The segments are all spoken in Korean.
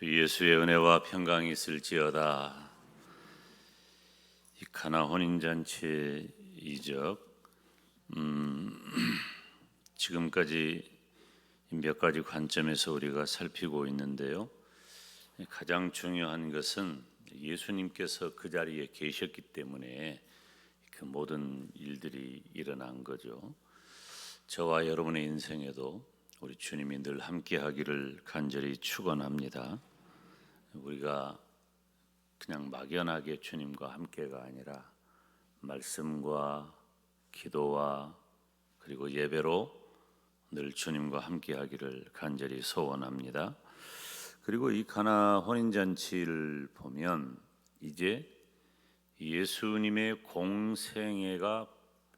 주 예수의 은혜와 평강이 있을지어다. 이 가나 혼인잔치의 이적, 지금까지 몇 가지 관점에서 우리가 살피고 있는데요. 가장 중요한 것은 예수님께서 그 자리에 계셨기 때문에 그 모든 일들이 일어난 거죠. 저와 여러분의 인생에도 우리 주님이 늘 함께하기를 간절히 축원합니다. 우리가 그냥 막연하게 주님과 함께가 아니라 말씀과 기도와 그리고 예배로 늘 주님과 함께하기를 간절히 소원합니다. 그리고 이 가나 혼인잔치를 보면 이제 예수님의 공생애가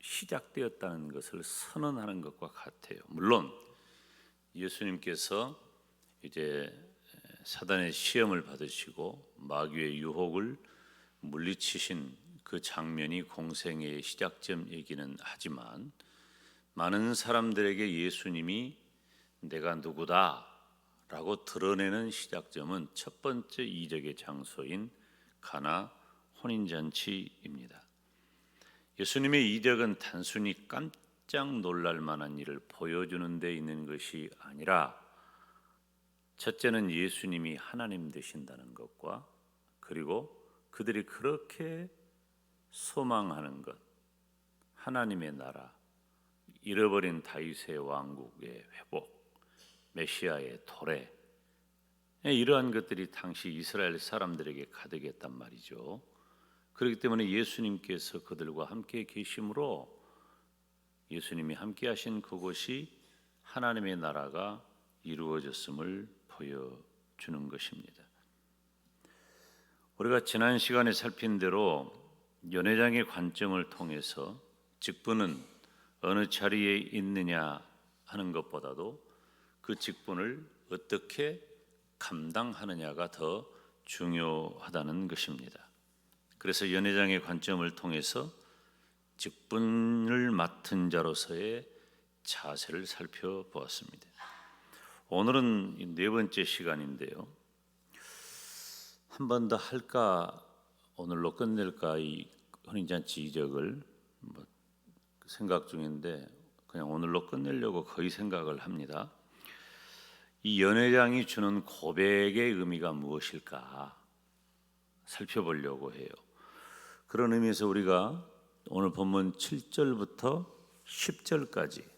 시작되었다는 것을 선언하는 것과 같아요. 물론 예수님께서 이제 사단의 시험을 받으시고 마귀의 유혹을 물리치신 그 장면이 공생애의 시작점이기는 하지만 많은 사람들에게 예수님이 내가 누구다 라고 드러내는 시작점은 첫 번째 이적의 장소인 가나 혼인잔치입니다. 예수님의 이적은 단순히 깜짝 놀랄 만한 일을 보여주는 데 있는 것이 아니라 첫째는 예수님이 하나님 되신다는 것과 그리고 그들이 그렇게 소망하는 것, 하나님의 나라, 잃어버린 다윗의 왕국의 회복, 메시아의 도래, 이러한 것들이 당시 이스라엘 사람들에게 가득했단 말이죠. 그렇기 때문에 예수님께서 그들과 함께 계심으로 예수님이 함께 하신 그곳이 하나님의 나라가 이루어졌음을 보여주는 것입니다. 우리가 지난 시간에 살핀 대로 연회장의 관점을 통해서 직분은 어느 자리에 있느냐 하는 것보다도 그 직분을 어떻게 감당하느냐가 더 중요하다는 것입니다. 그래서 연회장의 관점을 통해서 직분을 맡은 자로서의 자세를 살펴보았습니다. 오늘은 네 번째 시간인데요. 한 번 더 할까, 오늘로 끝낼까, 이 혼인잔치 이적을 생각 중인데 그냥 오늘로 끝내려고 거의 생각을 합니다. 이 연회장이 주는 고백의 의미가 무엇일까 살펴보려고 해요. 그런 의미에서 우리가 오늘 본문 7절부터 10절까지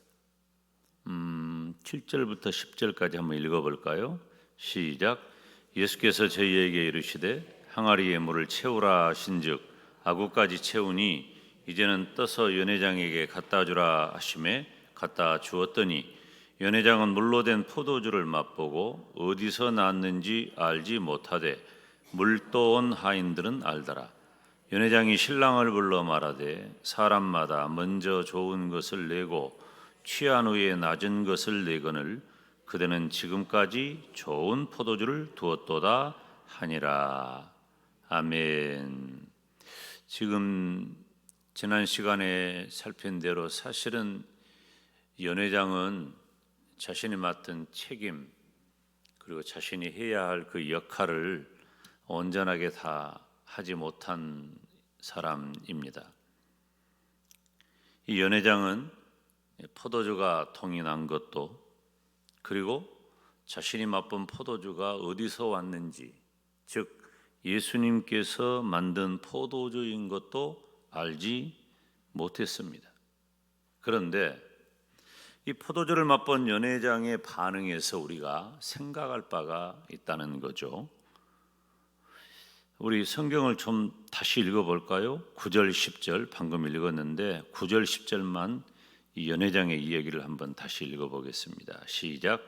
7절부터 10절까지 한번 읽어볼까요? 시작. 예수께서 저희에게 이르시되 항아리에 물을 채우라 하신즉 아구까지 채우니 이제는 떠서 연회장에게 갖다 주라 하시매 갖다 주었더니 연회장은 물로 된 포도주를 맛보고 어디서 났는지 알지 못하되 물 떠온 하인들은 알더라. 연회장이 신랑을 불러 말하되 사람마다 먼저 좋은 것을 내고 취한 후에 낮은 것을 내거늘 그대는 지금까지 좋은 포도주를 두었도다 하니라. 아멘. 지금 지난 시간에 살핀 대로 사실은 연회장은 자신이 맡은 책임 그리고 자신이 해야 할 그 역할을 온전하게 다 하지 못한 사람입니다. 이 연회장은 포도주가 통이 난 것도 그리고 자신이 맛본 포도주가 어디서 왔는지 즉 예수님께서 만든 포도주인 것도 알지 못했습니다. 그런데 이 포도주를 맛본 연회장의 반응에서 우리가 생각할 바가 있다는 거죠. 우리 성경을 좀 다시 읽어볼까요? 9절 10절 방금 읽었는데 9절 10절만 이 연회장의 이야기를 한번 다시 읽어보겠습니다. 시작.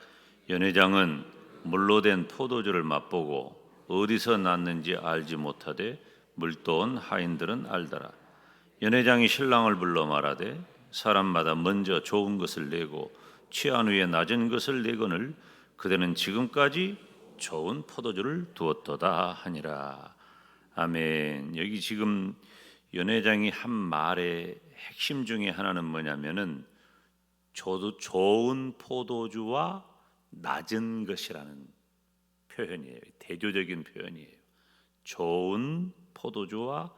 연회장은 물로 된 포도주를 맛보고 어디서 났는지 알지 못하되 물떠온 하인들은 알더라. 연회장이 신랑을 불러 말하되 사람마다 먼저 좋은 것을 내고 취한 후에 낮은 것을 내거늘 그대는 지금까지 좋은 포도주를 두었도다 하니라. 아멘. 여기 지금 연회장이 한 말의 핵심 중에 하나는 뭐냐면은 저도 좋은 포도주와 낮은 것이라는 표현이에요. 대조적인 표현이에요. 좋은 포도주와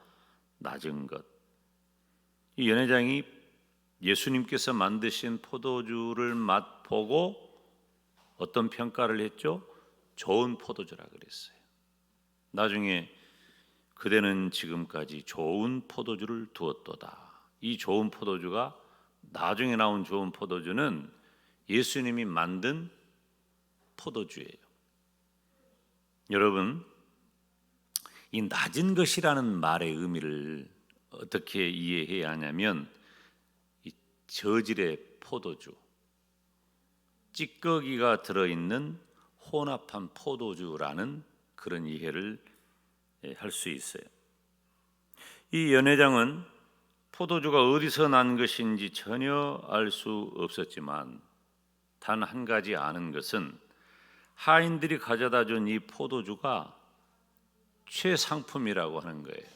낮은 것. 이 연회장이 예수님께서 만드신 포도주를 맛보고 어떤 평가를 했죠? 좋은 포도주라 그랬어요. 나중에 그대는 지금까지 좋은 포도주를 두었도다. 이 좋은 포도주가, 나중에 나온 좋은 포도주는 예수님이 만든 포도주예요. 여러분, 이 낮은 것이라는 말의 의미를 어떻게 이해해야 하냐면, 이 저질의 포도주, 찌꺼기가 들어있는 혼합한 포도주라는 그런 이해를 할 수 있어요. 이 연회장은 포도주가 어디서 난 것인지 전혀 알 수 없었지만 단 한 가지 아는 것은 하인들이 가져다 준 이 포도주가 최상품이라고 하는 거예요.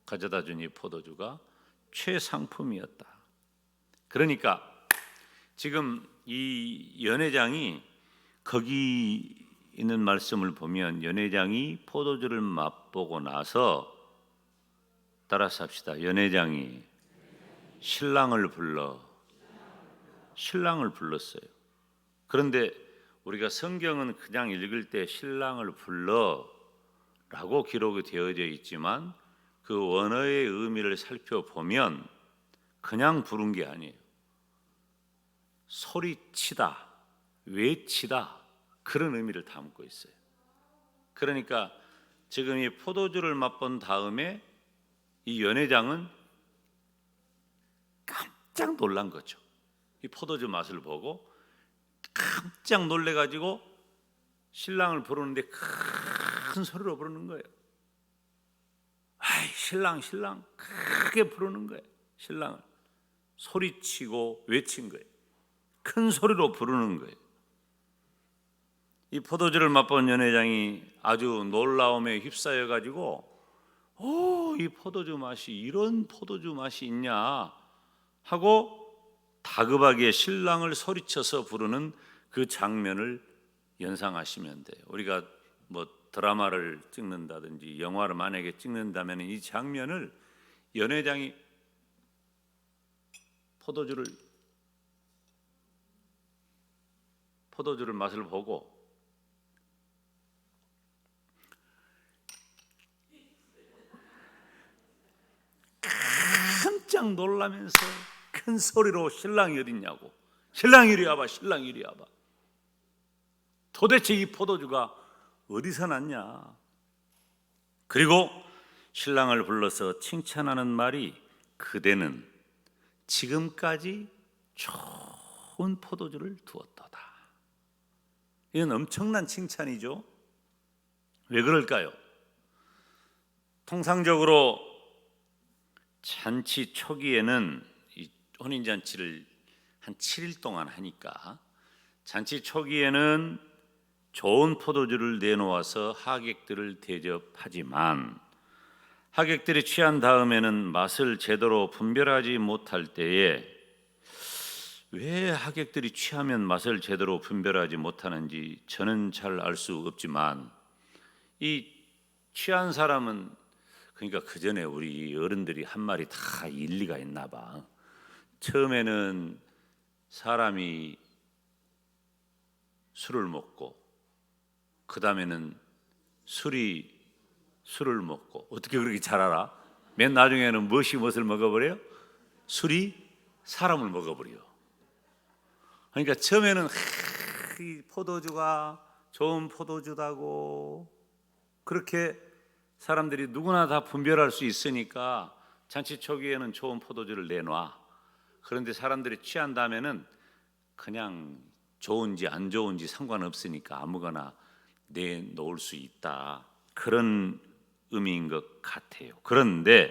가져다 준 이 포도주가 최상품이었다. 그러니까 지금 이 연회장이, 거기 있는 말씀을 보면 연회장이 포도주를 맛보고 나서, 따라서 합시다. 연회장이 신랑을 불렀어요. 그런데 우리가 성경은 그냥 읽을 때 신랑을 불러라고 기록이 되어져 있지만 그 원어의 의미를 살펴보면 그냥 부른 게 아니에요. 소리치다, 외치다, 그런 의미를 담고 있어요. 그러니까 지금 이 포도주를 맛본 다음에 이 연회장은 깜짝 놀란 거죠. 이 포도주 맛을 보고 깜짝 놀래가지고 신랑을 부르는데 큰 소리로 부르는 거예요. 아이, 신랑, 신랑, 크게 부르는 거예요. 신랑을 소리치고 외친 거예요. 큰 소리로 부르는 거예요. 이 포도주를 맛본 연회장이 아주 놀라움에 휩싸여 가지고, 이 포도주 맛이, 이런 포도주 맛이 있냐 하고 다급하게 신랑을 소리쳐서 부르는 그 장면을 연상하시면 돼요. 우리가 뭐 드라마를 찍는다든지 영화를 만약에 찍는다면 이 장면을, 연회장이 포도주를 맛을 보고 깜짝 놀라면서 큰 소리로 신랑이 어딨냐고, 신랑 이리 와봐, 신랑 이리 와봐, 도대체 이 포도주가 어디서 났냐. 그리고 신랑을 불러서 칭찬하는 말이, 그대는 지금까지 좋은 포도주를 두었도다. 이건 엄청난 칭찬이죠. 왜 그럴까요? 통상적으로 잔치 초기에는, 이 혼인잔치를 한 7일 동안 하니까 잔치 초기에는 좋은 포도주를 내놓아서 하객들을 대접하지만, 하객들이 취한 다음에는 맛을 제대로 분별하지 못할 때에, 왜 하객들이 취하면 맛을 제대로 분별하지 못하는지 저는 잘 알 수 없지만, 이 취한 사람은, 그러니까 그 전에 우리 어른들이 한 말이 다 일리가 있나 봐. 처음에는 사람이 술을 먹고, 그 다음에는 술이 술을 먹고, 어떻게 그렇게 잘 알아? 맨 나중에는 무엇을 먹어버려요? 술이 사람을 먹어버려. 그러니까 처음에는 이 포도주가 좋은 포도주다고 그렇게 사람들이 누구나 다 분별할 수 있으니까 잔치 초기에는 좋은 포도주를 내놔. 그런데 사람들이 취한 다음에는 그냥 좋은지 안 좋은지 상관없으니까 아무거나 내놓을 수 있다, 그런 의미인 것 같아요. 그런데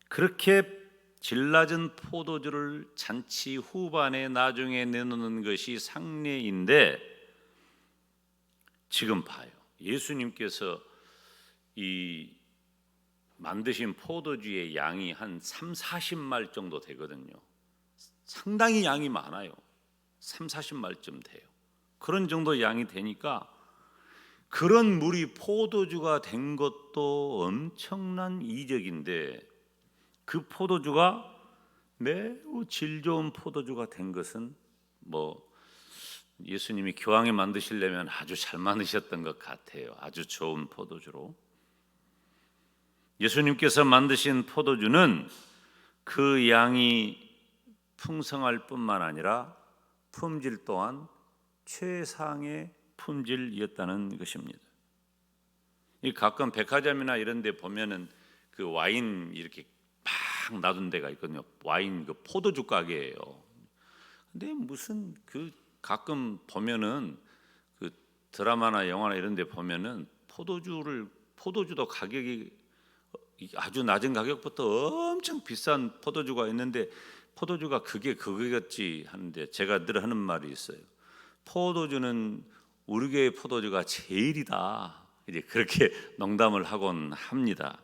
그렇게 질 낮은 포도주를 잔치 후반에 나중에 내놓는 것이 상례인데, 지금 봐요. 예수님께서 이 만드신 포도주의 양이 한 30-40말 정도 되거든요. 상당히 양이 많아요. 30-40말쯤 돼요. 그런 정도 양이 되니까 그런 물이 포도주가 된 것도 엄청난 이적인데, 그 포도주가 매우 질 좋은 포도주가 된 것은 예수님이 기왕에 만드시려면 아주 잘 만드셨던 것 같아요. 아주 좋은 포도주로. 예수님께서 만드신 포도주는 그 양이 풍성할 뿐만 아니라 품질 또한 최상의 품질이었다는 것입니다. 가끔 백화점이나 이런 데 보면은 그 와인 이렇게 막 놔둔 데가 있거든요. 와인 그 포도주 가게예요. 근데 무슨 가끔 보면은 그 드라마나 영화나 이런 데 보면은 포도주도 가격이 아주 낮은 가격부터 엄청 비싼 포도주가 있는데, 포도주가 그게 그거겠지 하는데, 제가 늘 하는 말이 있어요. 포도주는 우리 교회 포도주가 제일이다. 이제 그렇게 농담을 하곤 합니다.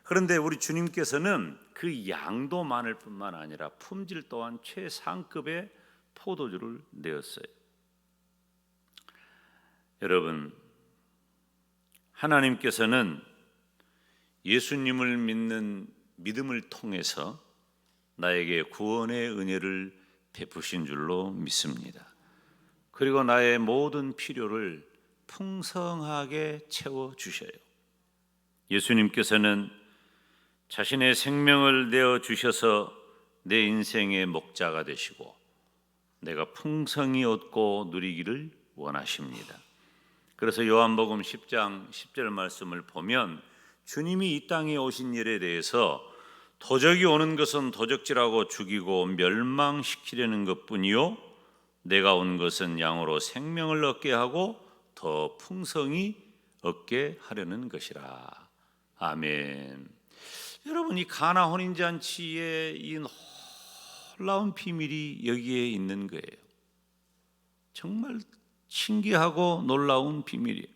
그런데 우리 주님께서는 그 양도 많을 뿐만 아니라 품질 또한 최상급의 포도주를 내었어요. 여러분, 하나님께서는 예수님을 믿는 믿음을 통해서 나에게 구원의 은혜를 베푸신 줄로 믿습니다. 그리고 나의 모든 필요를 풍성하게 채워주셔요. 예수님께서는 자신의 생명을 내어주셔서 내 인생의 목자가 되시고 내가 풍성히 얻고 누리기를 원하십니다. 그래서 요한복음 10장 10절 말씀을 보면 주님이 이 땅에 오신 일에 대해서 도적이 오는 것은 도적질하고 죽이고 멸망시키려는 것뿐이요 내가 온 것은 양으로 생명을 얻게 하고 더 풍성히 얻게 하려는 것이라. 아멘. 여러분, 이 가나 혼인잔치의 이 놀라운 비밀이 여기에 있는 거예요. 정말 신기하고 놀라운 비밀이에요.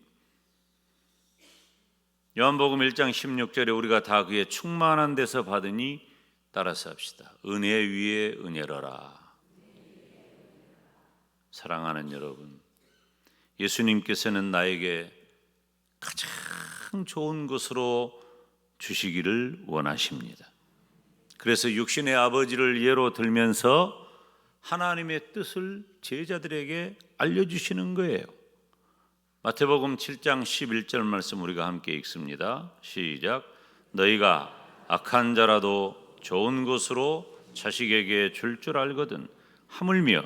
요한복음 1장 16절에 우리가 다 그의 충만한 데서 받으니 따라서 합시다. 은혜 위에 은혜로라. 사랑하는 여러분, 예수님께서는 나에게 가장 좋은 것으로 주시기를 원하십니다. 그래서 육신의 아버지를 예로 들면서 하나님의 뜻을 제자들에게 알려주시는 거예요. 마태복음 7장 11절 말씀 우리가 함께 읽습니다. 시작. 너희가 악한 자라도 좋은 것으로 자식에게 줄 줄 알거든 하물며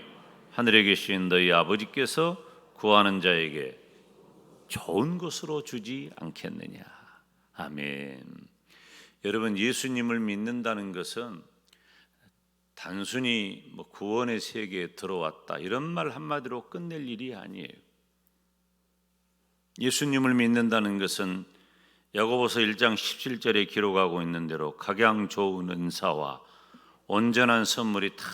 하늘에 계신 너희 아버지께서 구하는 자에게 좋은 것으로 주지 않겠느냐. 아멘. 여러분, 예수님을 믿는다는 것은 단순히 구원의 세계에 들어왔다 이런 말 한마디로 끝낼 일이 아니에요. 예수님을 믿는다는 것은 야고보서 1장 17절에 기록하고 있는 대로 각양 좋은 은사와 온전한 선물이 다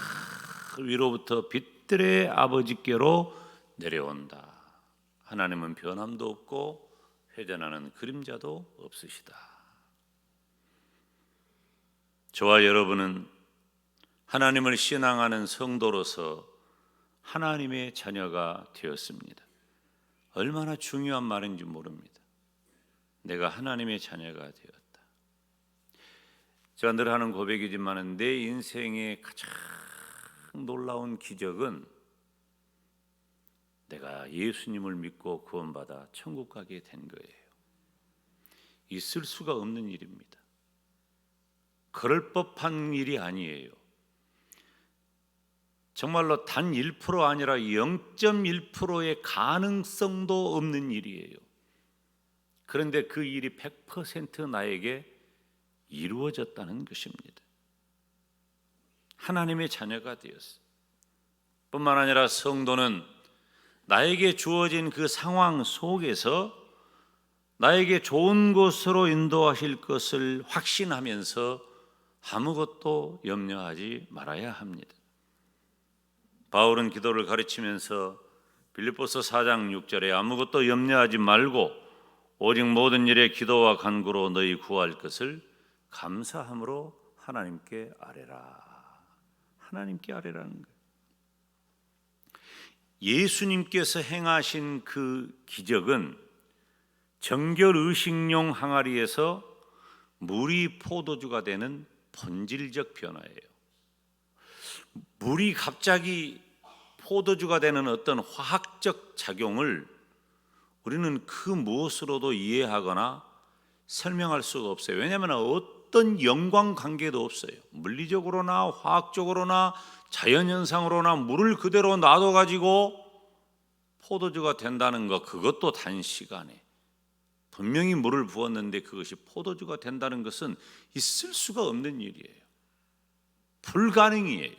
위로부터 빛들의 아버지께로 내려온다. 하나님은 변함도 없고 회전하는 그림자도 없으시다. 저와 여러분은 하나님을 신앙하는 성도로서 하나님의 자녀가 되었습니다. 얼마나 중요한 말인지 모릅니다. 내가 하나님의 자녀가 되었다. 제가 늘 하는 고백이지만 내 인생의 가장 놀라운 기적은 내가 예수님을 믿고 구원받아 천국 가게 된 거예요. 있을 수가 없는 일입니다. 그럴 법한 일이 아니에요. 정말로 단 1% 아니라 0.1%의 가능성도 없는 일이에요. 그런데 그 일이 100% 나에게 이루어졌다는 것입니다. 하나님의 자녀가 되었어요. 뿐만 아니라 성도는 나에게 주어진 그 상황 속에서 나에게 좋은 곳으로 인도하실 것을 확신하면서 아무것도 염려하지 말아야 합니다. 바울은 기도를 가르치면서 빌립보서 4장 6절에 아무것도 염려하지 말고 오직 모든 일에 기도와 간구로 너희 구할 것을 감사함으로 하나님께 아뢰라. 하나님께 아뢰라는 거예요. 예수님께서 행하신 그 기적은 정결의식용 항아리에서 물이 포도주가 되는 본질적 변화예요. 물이 갑자기 포도주가 되는 어떤 화학적 작용을 우리는 그 무엇으로도 이해하거나 설명할 수가 없어요. 왜냐하면 어떤 연관관계도 없어요. 물리적으로나 화학적으로나 자연현상으로나 물을 그대로 놔둬가지고 포도주가 된다는 것, 그것도 단시간에 분명히 물을 부었는데 그것이 포도주가 된다는 것은 있을 수가 없는 일이에요. 불가능이에요.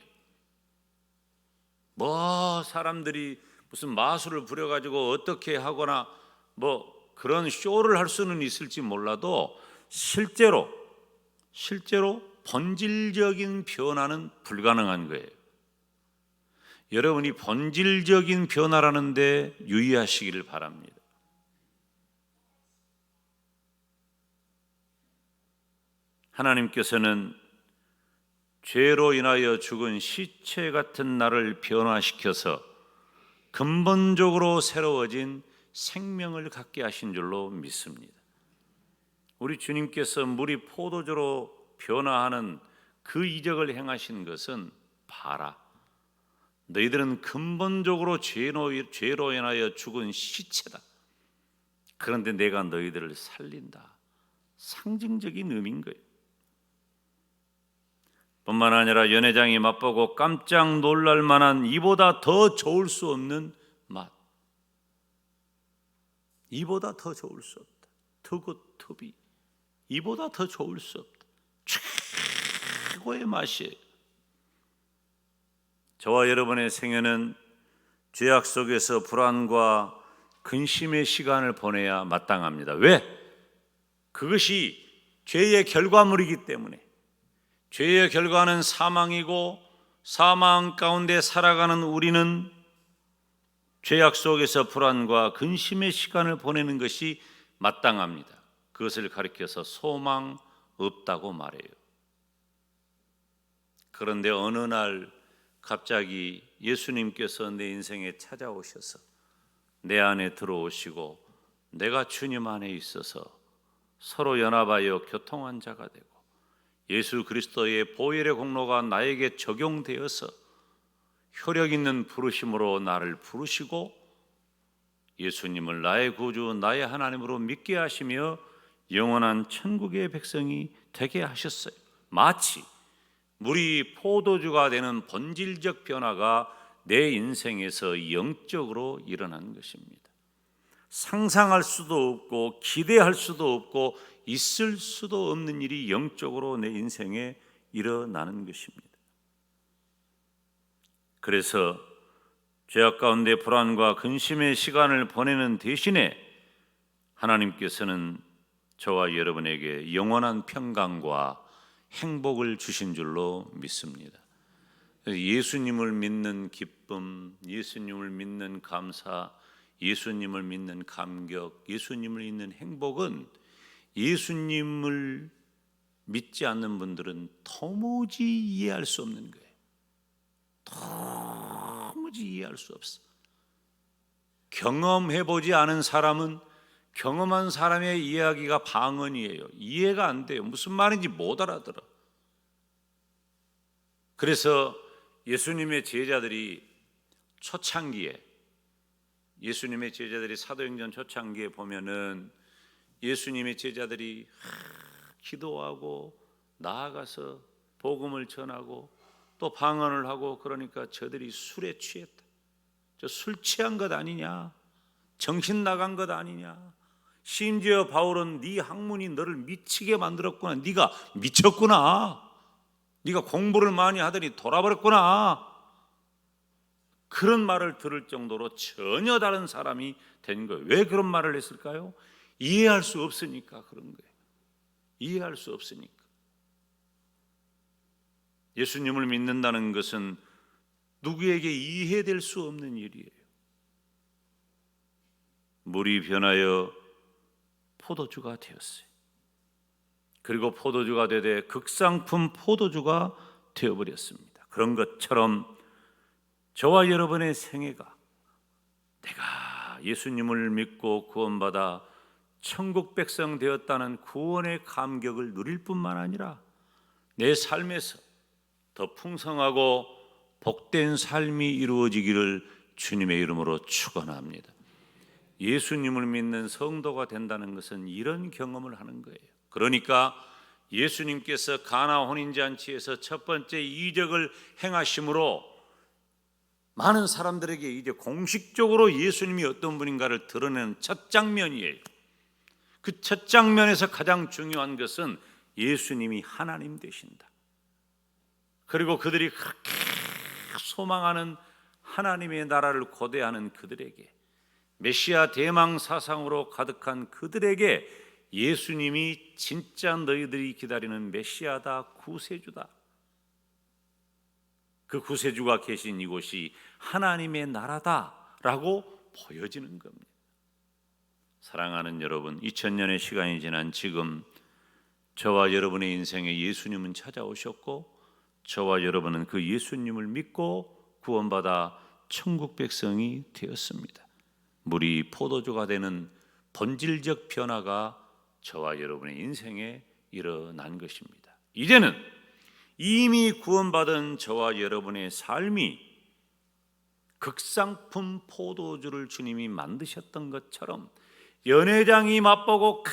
뭐 사람들이 무슨 마술을 부려가지고 어떻게 하거나 뭐 그런 쇼를 할 수는 있을지 몰라도 실제로 본질적인 변화는 불가능한 거예요. 여러분이 본질적인 변화라는 데 유의하시기를 바랍니다. 하나님께서는 죄로 인하여 죽은 시체 같은 나를 변화시켜서 근본적으로 새로워진 생명을 갖게 하신 줄로 믿습니다. 우리 주님께서 물이 포도주로 변화하는 그 이적을 행하신 것은 봐라, 너희들은 근본적으로 죄로 인하여 죽은 시체다. 그런데 내가 너희들을 살린다. 상징적인 의미인 거예요. 뿐만 아니라 연회장이 맛보고 깜짝 놀랄 만한 이보다 더 좋을 수 없는 맛, 이보다 더 좋을 수 없다. 트굿 투비, 이보다 더 좋을 수 없다. 최고의 맛이에요. 저와 여러분의 생애는 죄악 속에서 불안과 근심의 시간을 보내야 마땅합니다. 왜? 그것이 죄의 결과물이기 때문에. 죄의 결과는 사망이고 사망 가운데 살아가는 우리는 죄악 속에서 불안과 근심의 시간을 보내는 것이 마땅합니다. 그것을 가리켜서 소망 없다고 말해요. 그런데 어느 날 갑자기 예수님께서 내 인생에 찾아오셔서 내 안에 들어오시고 내가 주님 안에 있어서 서로 연합하여 교통한 자가 되고 예수 그리스도의 보혈의 공로가 나에게 적용되어서 효력 있는 부르심으로 나를 부르시고 예수님을 나의 구주, 나의 하나님으로 믿게 하시며 영원한 천국의 백성이 되게 하셨어요. 마치 물이 포도주가 되는 본질적 변화가 내 인생에서 영적으로 일어난 것입니다. 상상할 수도 없고 기대할 수도 없고 있을 수도 없는 일이 영적으로 내 인생에 일어나는 것입니다. 그래서 죄악 가운데 불안과 근심의 시간을 보내는 대신에 하나님께서는 저와 여러분에게 영원한 평강과 행복을 주신 줄로 믿습니다. 예수님을 믿는 기쁨, 예수님을 믿는 감사, 예수님을 믿는 감격, 예수님을 믿는 행복은 예수님을 믿지 않는 분들은 도무지 이해할 수 없는 거예요. 도무지 이해할 수 없어. 경험해보지 않은 사람은 경험한 사람의 이야기가 방언이에요. 이해가 안 돼요. 무슨 말인지 못 알아들어. 그래서 예수님의 제자들이 초창기에, 예수님의 제자들이 사도행전 초창기에 보면은 예수님의 제자들이 기도하고 나아가서 복음을 전하고 또 방언을 하고 그러니까 저들이 술에 취했다. 저 술 취한 것 아니냐? 정신 나간 것 아니냐? 심지어 바울은 네 학문이 너를 미치게 만들었구나. 네가 미쳤구나. 네가 공부를 많이 하더니 돌아버렸구나. 그런 말을 들을 정도로 전혀 다른 사람이 된 거예요. 왜 그런 말을 했을까요? 이해할 수 없으니까 그런 거예요. 이해할 수 없으니까. 예수님을 믿는다는 것은 누구에게 이해될 수 없는 일이에요. 물이 변하여 포도주가 되었어요. 그리고 포도주가 되되 극상품 포도주가 되어버렸습니다. 그런 것처럼 저와 여러분의 생애가 내가 예수님을 믿고 구원받아 천국 백성 되었다는 구원의 감격을 누릴 뿐만 아니라 내 삶에서 더 풍성하고 복된 삶이 이루어지기를 주님의 이름으로 축원합니다. 예수님을 믿는 성도가 된다는 것은 이런 경험을 하는 거예요. 그러니까 예수님께서 가나 혼인잔치에서 첫 번째 이적을 행하심으로 많은 사람들에게 이제 공식적으로 예수님이 어떤 분인가를 드러내는 첫 장면이에요. 그 첫 장면에서 가장 중요한 것은 예수님이 하나님 되신다. 그리고 그들이 그렇게 소망하는 하나님의 나라를 고대하는 그들에게, 메시아 대망 사상으로 가득한 그들에게 예수님이 진짜 너희들이 기다리는 메시아다, 구세주다, 그 구세주가 계신 이곳이 하나님의 나라다라고 보여지는 겁니다. 사랑하는 여러분, 2000년의 시간이 지난 지금 저와 여러분의 인생에 예수님은 찾아오셨고, 저와 여러분은 그 예수님을 믿고 구원받아 천국 백성이 되었습니다. 물이 포도주가 되는 본질적 변화가 저와 여러분의 인생에 일어난 것입니다. 이제는 이미 구원받은 저와 여러분의 삶이 극상품 포도주를 주님이 만드셨던 것처럼 연회장이 맛보고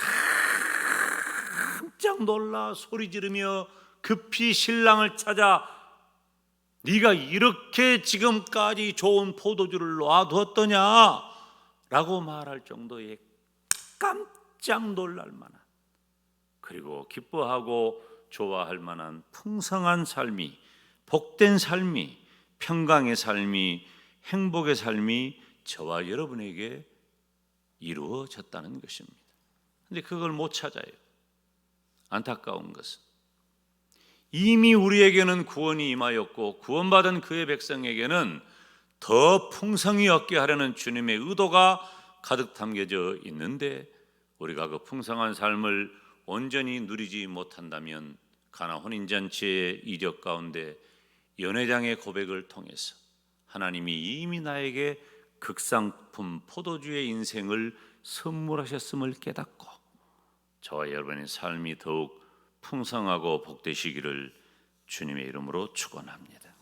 깜짝 놀라 소리 지르며 급히 신랑을 찾아 네가 이렇게 지금까지 좋은 포도주를 놔두었더냐 라고 말할 정도의 깜짝 놀랄 만한, 그리고 기뻐하고 좋아할 만한 풍성한 삶이, 복된 삶이, 평강의 삶이, 행복의 삶이 저와 여러분에게 이루어졌다는 것입니다. 그런데 그걸 못 찾아요. 안타까운 것은 이미 우리에게는 구원이 임하였고 구원받은 그의 백성에게는 더 풍성히 얻게 하려는 주님의 의도가 가득 담겨져 있는데, 우리가 그 풍성한 삶을 온전히 누리지 못한다면 가나 혼인잔치의 이적 가운데 연회장의 고백을 통해서 하나님이 이미 나에게 극상품 포도주의 인생을 선물하셨음을 깨닫고 저와 여러분의 삶이 더욱 풍성하고 복되시기를 주님의 이름으로 축원합니다.